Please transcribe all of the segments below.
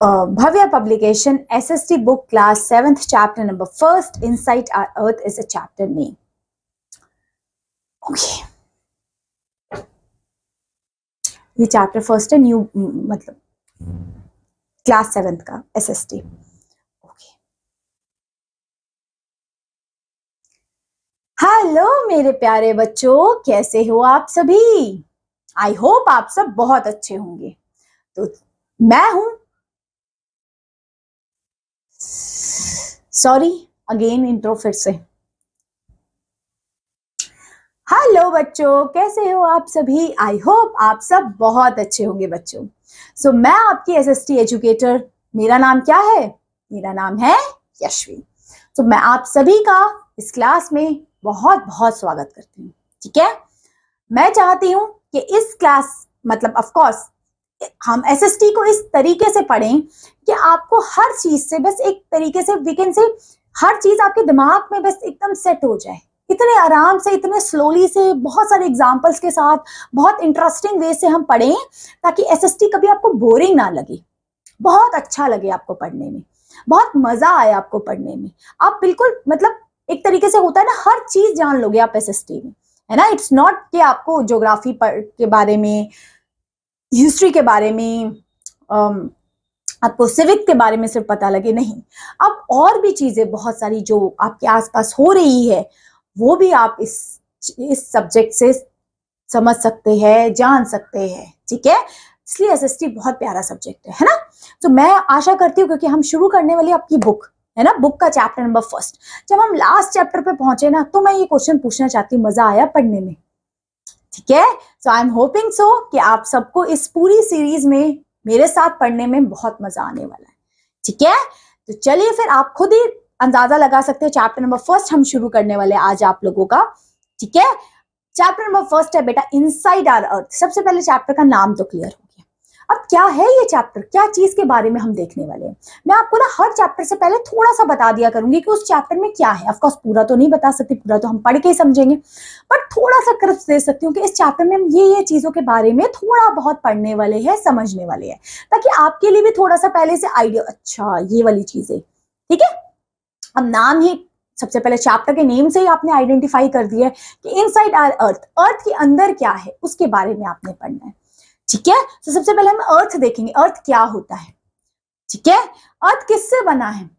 Bhavya publication, SST book class 7th chapter number 1st, Inside Our Earth is a chapter name. Okay. ये chapter first है, new मतलब class 7th का SST. Okay. Hello मेरे प्यारे बच्चों, कैसे हो आप सभी? आई होप आप सब बहुत अच्छे होंगे. तो मैं हूं, सॉरी अगेन इंट्रो फिर से. हेलो बच्चों, कैसे हो आप सभी? आई होप आप सब बहुत अच्छे होंगे बच्चों. सो मैं आपकी SST एजुकेटर, मेरा नाम क्या है? मेरा नाम है यशवी. तो मैं आप सभी का इस क्लास में बहुत बहुत स्वागत करती हूँ. ठीक है, मैं चाहती हूँ कि इस क्लास मतलब ऑफ कोर्स हम SST को इस तरीके से पढ़ें कि आपको हर चीज से बस एक तरीके से वीकेंड से हर चीज आपके दिमाग में बस एकदम सेट हो जाए. इतने आराम से, इतने स्लोली से, बहुत सारे एग्जाम्पल्स के साथ, बहुत इंटरेस्टिंग वे से हम पढ़ें ताकि SST कभी आपको बोरिंग ना लगे, बहुत अच्छा लगे आपको पढ़ने में, बहुत मजा आए आपको पढ़ने में. आप बिल्कुल मतलब एक तरीके से होता है ना, हर चीज जान लोगे आप SST में, है ना. इट्स नॉट कि आपको ज्योग्राफी के बारे में, हिस्ट्री के बारे में, आपको सिविक के बारे में सिर्फ पता लगे, नहीं. अब और भी चीजें बहुत सारी जो आपके आसपास हो रही है वो भी आप इस सब्जेक्ट से समझ सकते हैं, जान सकते हैं. ठीक है, इसलिए SST बहुत प्यारा सब्जेक्ट है ना. तो मैं आशा करती हूँ, क्योंकि हम शुरू करने वाली आपकी बुक है ना, बुक का चैप्टर नंबर 1. जब हम लास्ट चैप्टर पे पहुंचे ना, तो मैं ये क्वेश्चन पूछना चाहती हूँ, मजा आया पढ़ने में? ठीक है, सो आई एम होपिंग सो कि आप सबको इस पूरी सीरीज में मेरे साथ पढ़ने में बहुत मजा आने वाला है. ठीक है, तो चलिए फिर आप खुद ही अंदाजा लगा सकते हैं. चैप्टर नंबर 1 हम शुरू करने वाले आज आप लोगों का. ठीक है, चैप्टर नंबर 1 है बेटा इनसाइड आवर अर्थ. सबसे पहले चैप्टर का नाम तो क्लियर हो गया. अब क्या है ये चैप्टर, क्या चीज के बारे में हम देखने वाले हैं? मैं आपको ना हर चैप्टर से पहले थोड़ा सा बता दिया करूंगी कि उस चैप्टर में क्या है. ऑफ कोर्स पूरा तो नहीं बता सकती, पूरा तो हम पढ़ के ही समझेंगे, बट थोड़ा सा क्रिप्स दे सकती हूँ कि इस चैप्टर में हम ये चीजों के बारे में थोड़ा बहुत पढ़ने वाले हैं, समझने वाले हैं, ताकि आपके लिए भी थोड़ा सा पहले से आइडिया, अच्छा ये वाली चीजें. ठीक है, अब नाम ही, सबसे पहले चैप्टर के नेम से ही आपने आइडेंटिफाई कर दिया है कि इनसाइड आवर अर्थ, अर्थ के अंदर क्या है उसके बारे में आपने पढ़ना है. ठीक है, तो सबसे पहले हम अर्थ देखेंगे, अर्थ क्या होता है. ठीक है, अर्थ किससे बना है,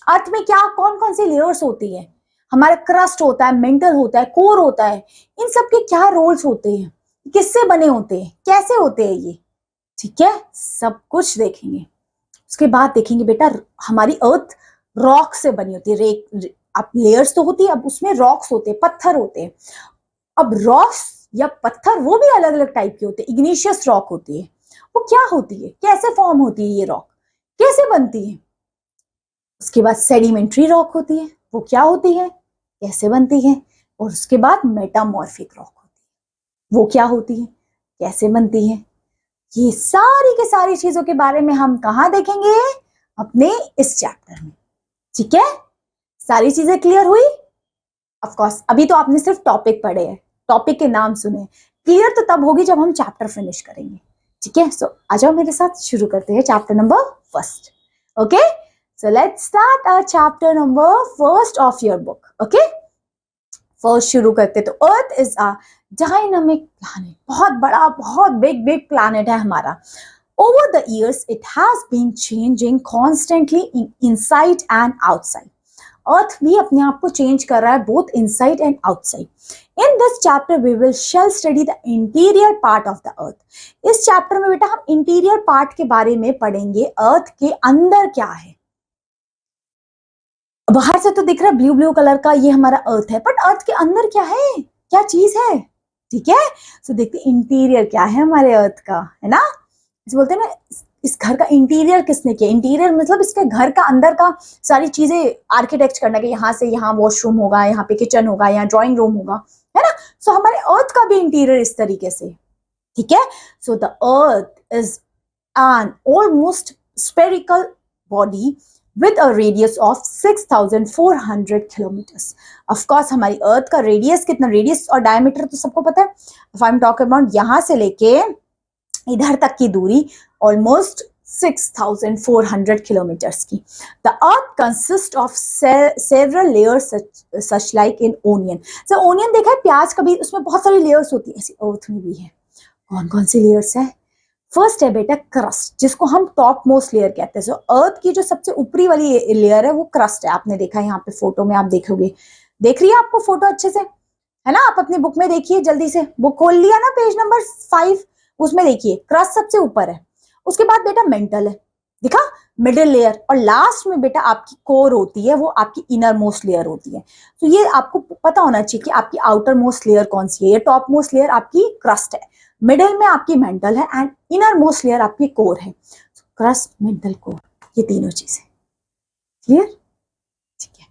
अर्थ में क्या कौन कौन सी लेयर्स होती है, हमारा क्रस्ट होता है, मेंटल होता है, कोर होता है, इन सब के क्या रोल्स होते हैं, किससे बने होते हैं, कैसे होते हैं ये. ठीक है, सब कुछ देखेंगे. उसके बाद देखेंगे बेटा हमारी अर्थ रॉक से बनी होती है. अब लेयर्स तो होती है, अब उसमें रॉक्स होते हैं, पत्थर होते हैं. अब रॉक्स या पत्थर वो भी अलग अलग टाइप के होते हैं. इग्निशियस रॉक होती है, वो क्या होती है, कैसे फॉर्म होती है ये रॉक, कैसे बनती है. उसके बाद सेडिमेंट्री रॉक होती है, वो क्या होती है, कैसे बनती है. और उसके बाद मेटामॉर्फिक रॉक होती है, वो क्या होती है, कैसे बनती है. ये सारी की सारी चीजों के बारे में हम कहाँ देखेंगे, अपने इस चैप्टर में. ठीक है, सारी चीजें क्लियर हुई? ऑफ कोर्स अभी तो आपने सिर्फ टॉपिक पढ़े हैं, टॉपिक के नाम सुने. क्लियर तो तब होगी जब हम चैप्टर फिनिश करेंगे. ठीक है, सो आ जाओ मेरे साथ, शुरू करते हैं chapter number 1. Okay, so let's start our chapter number 1 of your book. Okay, first शुरू करते. तो earth is a dynamic planet, बहुत बड़ा, बहुत बिग प्लैनेट है हमारा. Over the years, it has been changing constantly inside and outside. Earth भी अपने आप को चेंज कर रहा है, both inside and outside. In this chapter, we shall study the interior part of the earth. इस चैप्टर में बेटा हम इंटीरियर पार्ट के बारे में पढ़ेंगे. अर्थ के अंदर क्या है. बाहर से तो दिख रहा है ब्लू कलर का, ये हमारा अर्थ है, बट अर्थ के अंदर क्या है, क्या चीज है. ठीक है, सो देखते इंटीरियर क्या है हमारे अर्थ का, है ना. बोलते हैं ना इस घर का इंटीरियर किसने किया. इंटीरियर मतलब इसके घर का अंदर का सारी चीजें आर्किटेक्ट करना, कि यहाँ से यहाँ वॉशरूम होगा, यहाँ पे किचन होगा, यहाँ ड्राइंग रूम होगा, है ना. सो हमारे अर्थ का भी इंटीरियर इस तरीके से. ठीक है, so the earth is an almost spherical body with a radius of 6,400 kilometers. Of course हमारी अर्थ का रेडियस कितना, रेडियस और डायमीटर तो सबको पता है. If I'm talking about यहाँ से लेके इधर तक की दूरी ऑलमोस्ट 6,400 किलोमीटर्स की. The earth consist of several layers such like in onion. So onion देखा है, प्याज का भी, उसमें बहुत सारी लेयर्स होती है, ऐसी अर्थ में भी है. कौन कौन सी लेयर्स है? फर्स्ट है बेटा क्रस्ट, जिसको हम टॉप मोस्ट लेयर कहते हैं. सो अर्थ की जो सबसे ऊपरी वाली लेयर है वो क्रस्ट है. आपने देखा है यहाँ पे फोटो में, आप देखोगे, देख रही है आपको फोटो अच्छे से, है ना? आप अपनी बुक में देखिए, जल्दी से बुक खोल लिया ना, पेज नंबर 5, उसमें देखिए क्रस्ट सबसे ऊपर है. उसके बाद बेटा मेंटल है, दिखा, मिडिल लेयर, और लास्ट में बेटा आपकी कोर होती है, वो आपकी इनर मोस्ट लेयर होती है. तो ये आपको पता होना चाहिए कि आपकी आउटर मोस्ट लेयर कौन सी है. ये टॉप मोस्ट लेयर आपकी क्रस्ट है, मिडिल में आपकी मेंटल है, एंड इनर मोस्ट लेयर आपकी कोर है. क्रस्ट, मेंटल, कोर, ये तीनों चीजें. क्लियर? ठीक है,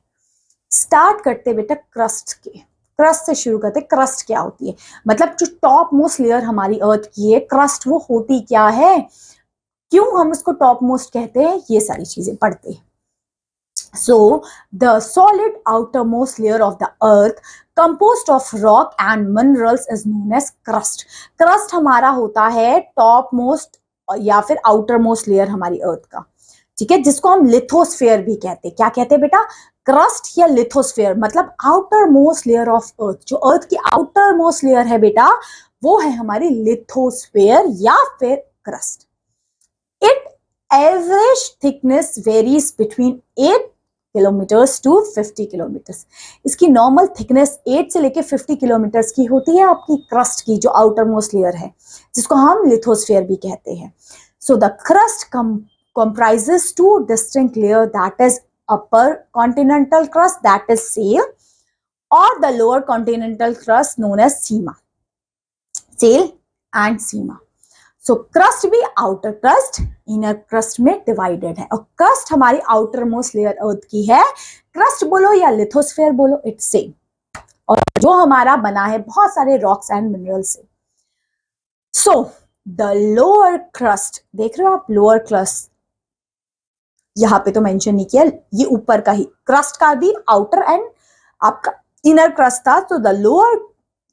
स्टार्ट करते बेटा क्रस्ट के. क्रस्ट से शुरू करते. क्रस्ट क्या होती है, मतलब जो टॉप मोस्ट लेयर हमारी अर्थ की है, क्रस्ट वो होती क्या है, क्यों हम उसको टॉप मोस्ट कहते हैं, ये सारी चीजें पढ़ते हैं. So the solid outer most layer of the earth composed of rock and minerals is known as crust. crust हमारा होता है टॉप मोस्ट या फिर आउटर मोस्ट लेयर हमारी अर्थ का, ठीक है, जिसको हम लिथोस्फेयर भी कहते हैं. क्या कहते हैं बेटा? क्रस्ट या लिथोस्फेयर, मतलब outer most layer of earth. जो अर्थ की आउटर मोस्ट लेयर है बेटा, वो है हमारी लिथोस्फेयर या फिर crust. It average thickness varies between 8 kilometres to 50 kilometres. इसकी नॉर्मल थिकनेस 8 से लेके 50 किलोमीटर्स की होती है आपकी क्रस्ट की, जो आउटर मोस्ट लेयर है, जिसको हम लिथोस्फेयर भी कहते हैं. So the crust comprises two distinct layers, that is upper continental crust, that is sail, or the lower continental crust known as seema. sail and seema. So crust भी outer crust, inner crust में divided है. और crust हमारी outer most layer अर्थ की है. Crust बोलो या lithosphere बोलो, इट्स सेम. और जो हमारा बना है बहुत सारे रॉक्स एंड मिनरल से. सो द लोअर क्रस्ट, देख रहे हो आप, लोअर क्रस्ट यहां पे तो मेंशन नहीं किया, ये ऊपर का ही क्रस्ट का भी आउटर एंड आपका इनर क्रस्ट था. तो द लोअर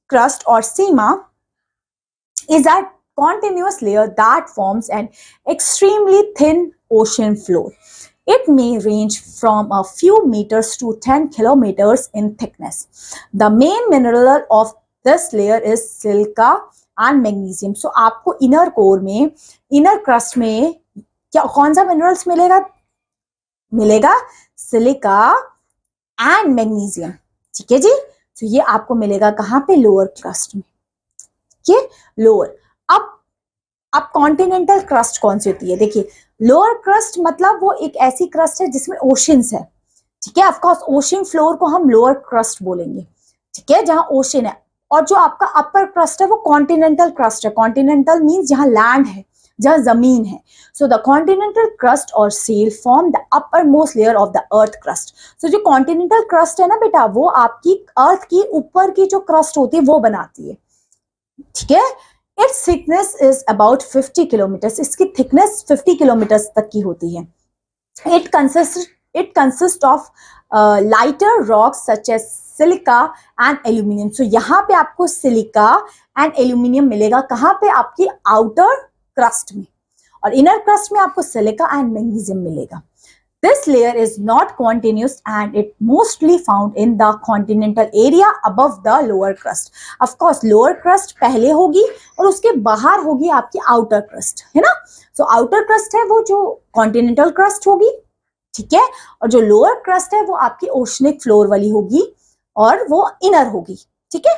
क्रस्ट और सीमा is a continuous layer that forms an extremely thin ocean floor. It may range from a few meters to 10 kilometers in thickness. The main mineral of this layer is silica and magnesium. So आपको inner core में, inner crust में क्या कौन सा minerals मिलेगा? मिलेगा silica and magnesium. ठीक है जी. तो ये आपको मिलेगा कहां पे? लोअर क्रस्ट में. ये लोअर. अब कॉन्टिनेंटल क्रस्ट कौन सी होती है? देखिए, लोअर क्रस्ट मतलब वो एक ऐसी क्रस्ट है जिसमें ओशंस है. ठीक है, ऑफकोर्स ओशन फ्लोर को हम लोअर क्रस्ट बोलेंगे. ठीक है, जहां ओशन है. और जो आपका अपर क्रस्ट है वो कॉन्टिनेंटल क्रस्ट है. कॉन्टिनेंटल मीन्स जहां लैंड है, जहां जमीन है. सो द कॉन्टिनेंटल क्रस्ट और sial form the uppermost layer of the earth crust. So जो कॉन्टिनेंटल क्रस्ट है ना बेटा, वो आपकी अर्थ की ऊपर की जो क्रस्ट होती है वो बनाती है. ठीक है. Its thickness is about 50 kilometres. इसकी थिकनेस 50 किलोमीटर्स तक की होती है. It consist of lighter rocks such as silica and aluminium. So यहाँ पे आपको सिलिका एंड एल्यूमिनियम मिलेगा. कहाँ पे? आपकी आउटर क्रस्ट में. और इनर क्रस्ट में आपको सिलिका एंड मैग्नीशियम मिलेगा. This layer is not continuous and it mostly found in the continental area above the lower crust. Of course, lower crust पहले होगी और उसके बाहर होगी आपकी outer crust, है ना? So outer crust है वो जो continental crust होगी, ठीक है? और जो lower crust है वो आपकी oceanic floor वाली होगी और वो inner होगी, ठीक है?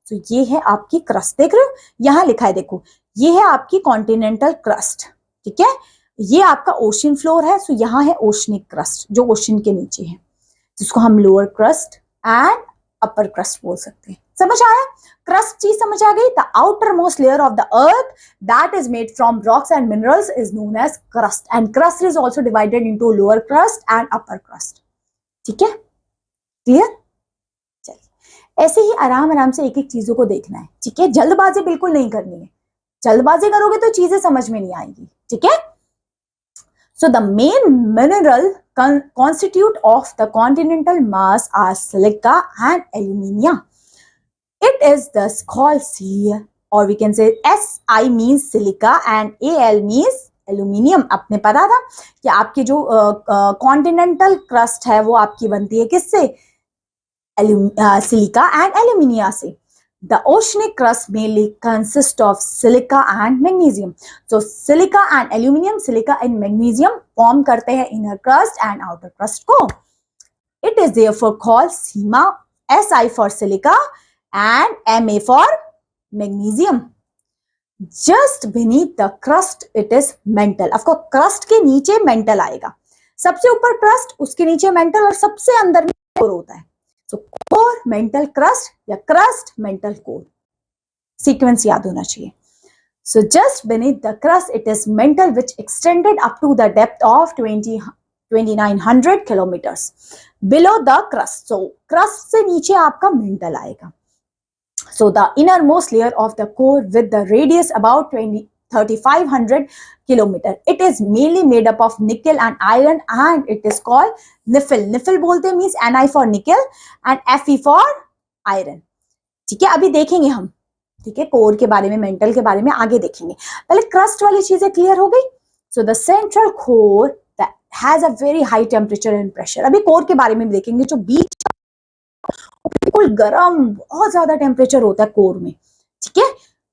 तो ये है आपकी crust, देख रहे हो? यहाँ लिखा है, देखो, ये है आपकी continental crust, ठीक है? ये आपका ओशन फ्लोर है. सो यहाँ है ओशनिक क्रस्ट, जो ओशन के नीचे है, जिसको हम lower crust and upper crust बोल सकते हैं. समझ आया? क्रस्ट चीज समझ आ गई. The outer most layer of the earth that is made from rocks and minerals is known as crust. And crust is also divided into lower crust and upper crust. ठीक है, क्लियर? चलिए, ऐसे ही आराम आराम से एक एक चीजों को देखना है. ठीक है, जल्दबाजी बिल्कुल नहीं करनी है. जल्दबाजी करोगे तो चीजें समझ में नहीं आएंगी. ठीक है. So the main mineral constitute of the continental mass are silica and aluminium. It is thus called or we can say Si means silica and Al means aluminium. आपने पता था कि आपकी जो कॉन्टिनेंटल क्रस्ट है वो आपकी बनती है किससे? सिलिका एंड एल्यूमिनिया से. The oceanic crust mainly consists of silica and magnesium. So silica and aluminum, silica and magnesium form करते हैं inner crust and outer crust को. It is therefore called SIMA, Si for silica and Ma for magnesium. Just beneath the crust it is mantle. आपको crust के नीचे mantle आएगा. सबसे ऊपर crust, उसके नीचे mantle और सबसे अंदर में core होता है. So core, mantle, crust या crust, mantle, core. Sequence याद होना चाहिए. So just beneath the crust it is mantle which extended up to the depth of 2900 kilometers. Below the crust. So crust से नीचे आपका mantle आएगा. So the innermost layer of the core with the radius about 3500 kilometer. It is mainly made up of nickel and iron and it is called Nifl. Nifl बोलते means Ni for nickel and Fe for iron. ठीक है, अभी देखेंगे हम. ठीक है, core के बारे में, मेंटल के बारे में आगे देखेंगे. पहले क्रस्ट वाली चीजें क्लियर हो गई. So the central core that has a very high temperature and pressure. अभी कोर के बारे में भी देखेंगे. जो बीच बिल्कुल गर्म, बहुत ज्यादा टेम्परेचर होता है कोर में. ठीक है,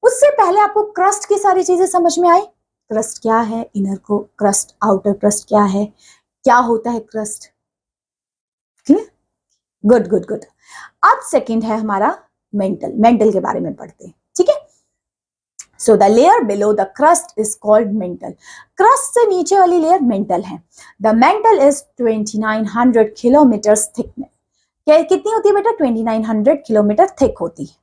उससे पहले आपको क्रस्ट की सारी चीजें समझ में आई. क्रस्ट क्या है, इनर को क्रस्ट, आउटर क्रस्ट क्या है, क्या होता है crust. Clear, good good good. अब सेकंड है हमारा मेंटल. मेंटल के बारे में पढ़ते हैं. ठीक है, so the layer below the crust is called mental. Crust से नीचे वाली लेयर मेंटल है. The mental is 2900 kilometre thickness. कितनी होती है बेटा? 2900 किलोमीटर थिक होती है.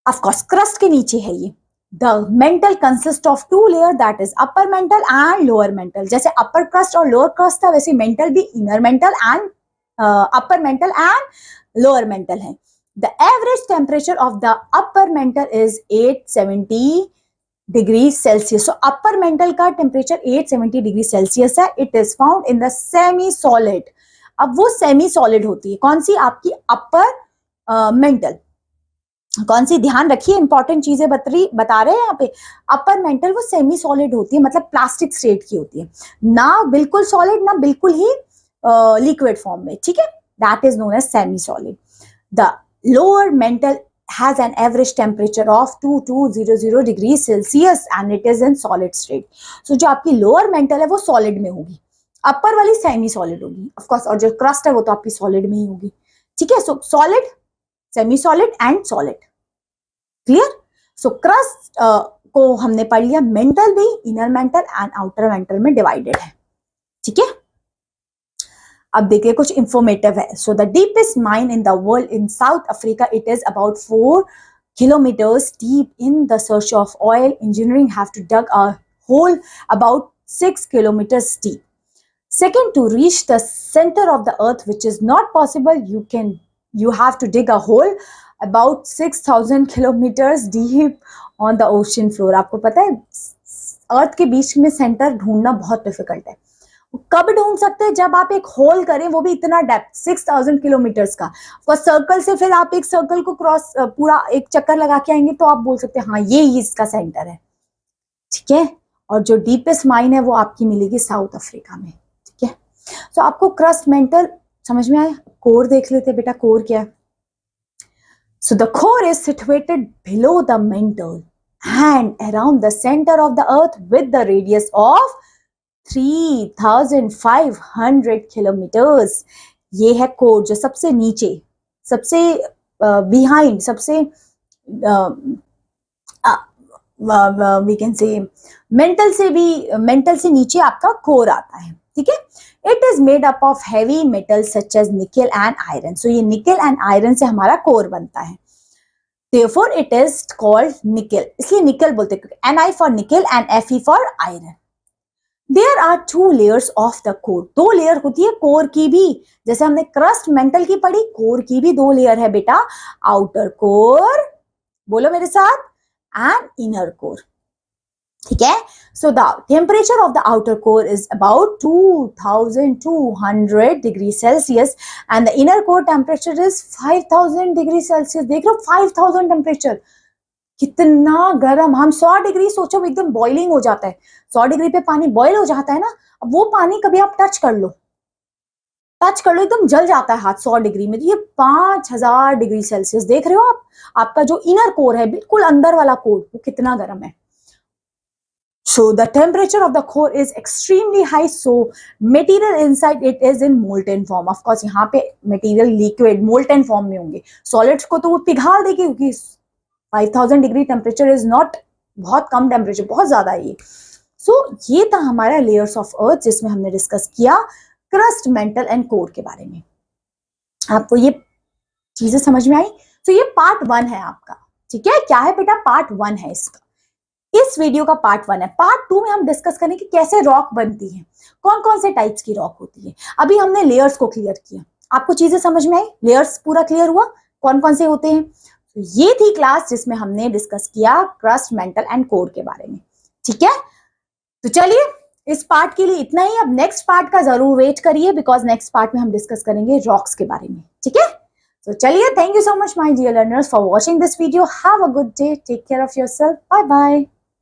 ऑफ कोर्स क्रस्ट के नीचे है ये. The mantle consist of two layer, that is upper mantle and lower mantle. जैसे अपर क्रस्ट और लोअर क्रस्ट था वैसे मेंटल भी inner mantle and upper mantle and lower mantle है. The average temperature of the upper mantle is 870 degree Celsius. So upper mantle का temperature 870 degree Celsius है. It is found in the semi solid. अब वो semi solid होती है. कौन सी? आपकी upper mantle. कौन सी? ध्यान रखिए, इंपॉर्टेंट चीजें बता रहे हैं यहाँ पे. अपर मेंटल वो सेमी सॉलिड होती है, मतलब प्लास्टिक स्टेट की होती है. ना बिल्कुल सॉलिड, ना बिल्कुल ही लिक्विड फॉर्म में. ठीक है, that is known as semi solid. The lower mantle has an average temperature of 2200 degree Celsius and it is in solid state. So जो आपकी लोअर मेंटल है वो सॉलिड में होगी, अपर वाली सेमी सॉलिड होगी ऑफ कोर्स, और जो क्रस्ट है वो तो आपकी सॉलिड में ही होगी. ठीक है, सो solid, semi solid and solid. Clear. So crust को हमने पढ़ लिया. मेंटल भी inner mantle and outer mental में डिवाइडेड है. ठीक है, अब देखिए कुछ इंफॉर्मेटिव है. So the deepest mine in the world in south Africa, it is about 4 kilometers deep. In the search of oil, engineering have to dug a hole about 6 kilometers deep. Second, to reach the center of the earth, which is not possible, you have to dig a hole about 6000 kilometers deep on the ocean floor. आपको पता है अर्थ के बीच में centre ढूंढना बहुत difficult है. कब ढूंढ सकते हैं? जब आप एक होल करें, वो भी इतना डेप्थ 6000 किलोमीटर्स का. सर्कल से फिर आप एक सर्कल को क्रॉस पूरा एक चक्कर लगा के आएंगे तो आप बोल सकते हैं हाँ ये ही इसका सेंटर है. ठीक है, और जो डीपेस्ट माइन है वो आपकी मिलेगी साउथ अफ्रीका में. ठीक है, तो आपको क्रस्ट मेंटल समझ में आया. कोर देख लेते बेटा, कोर क्या है. So the core is situated below the mental and around the centre of the earth with the radius of 3500 kilometres. ये है कोर, जो सबसे नीचे, सबसे बिहाइंड, सबसे वी कैन से मेंटल से नीचे आपका कोर आता है. ठीक है, it is made up of heavy metal such as nickel and iron. So ये निकल एंड आयरन से हमारा कोर बनता है. Therefore it is called nickel. इसलिए निकल बोलते हैं क्योंकि Ni for nickel and Fe for iron. There are 2 layers of the core. 2 layer होती है कोर की भी. जैसे हमने क्रस्ट मेंटल की पढ़ी, कोर की भी 2 लेयर है बेटा. आउटर कोर, बोलो मेरे साथ, एंड इनर कोर. ठीक है, so the temperature of the outer core is about 2200 degree Celsius and the inner core temperature is 5000 degree Celsius. देख लो 5000 टेम्परेचर. कितना गर्म, हम 100 डिग्री सोचो एकदम बॉइलिंग हो जाता है, 100 डिग्री पे पानी बॉयल हो जाता है ना, अब वो पानी कभी आप टच कर लो एकदम जल जाता है हाथ 100 डिग्री में। तो ये 5000 डिग्री सेल्सियस, देख रहे हो आप, आपका जो इनर कोर है, बिल्कुल अंदर वाला कोर, वो कितना गर्म है। So the temperature of the core is extremely high. So material inside it is in molten form. Of course यहाँ पे material liquid molten form में होंगे, solids को तो वो पिघाल देगी क्योंकि 5000 डिग्री टेम्परेचर इज नॉट बहुत कम टेम्परेचर, बहुत ज्यादा है ये। सो ये था हमारा लेयर्स ऑफ अर्थ जिसमें हमने डिस्कस किया क्रस्ट, मेंटल एंड कोर के बारे में। आपको ये चीजें समझ में आई? तो ये पार्ट 1 है आपका, ठीक है। क्या है बेटा? पार्ट 1 है इसका, इस वीडियो का पार्ट 1 है। पार्ट 2 में हम डिस्कस करेंगे कि कैसे रॉक बनती है, कौन कौन से टाइप्स की रॉक होती है। अभी हमने लेयर्स को क्लियर किया, आपको चीजें समझ में आई? लेयर्स पूरा क्लियर हुआ, कौन कौन से होते हैं। तो ये थी क्लास जिसमें हमने डिस्कस किया क्रस्ट, मेंटल एंड कोर के बारे में, ठीक है। तो चलिए इस पार्ट के लिए इतना ही। अब नेक्स्ट पार्ट का जरूर वेट करिए, बिकॉज नेक्स्ट पार्ट में हम डिस्कस करेंगे रॉक्स के बारे में, ठीक है। तो चलिए, thank you so much my dear learners for watching this video. Have a good day, take care of yourself, bye bye.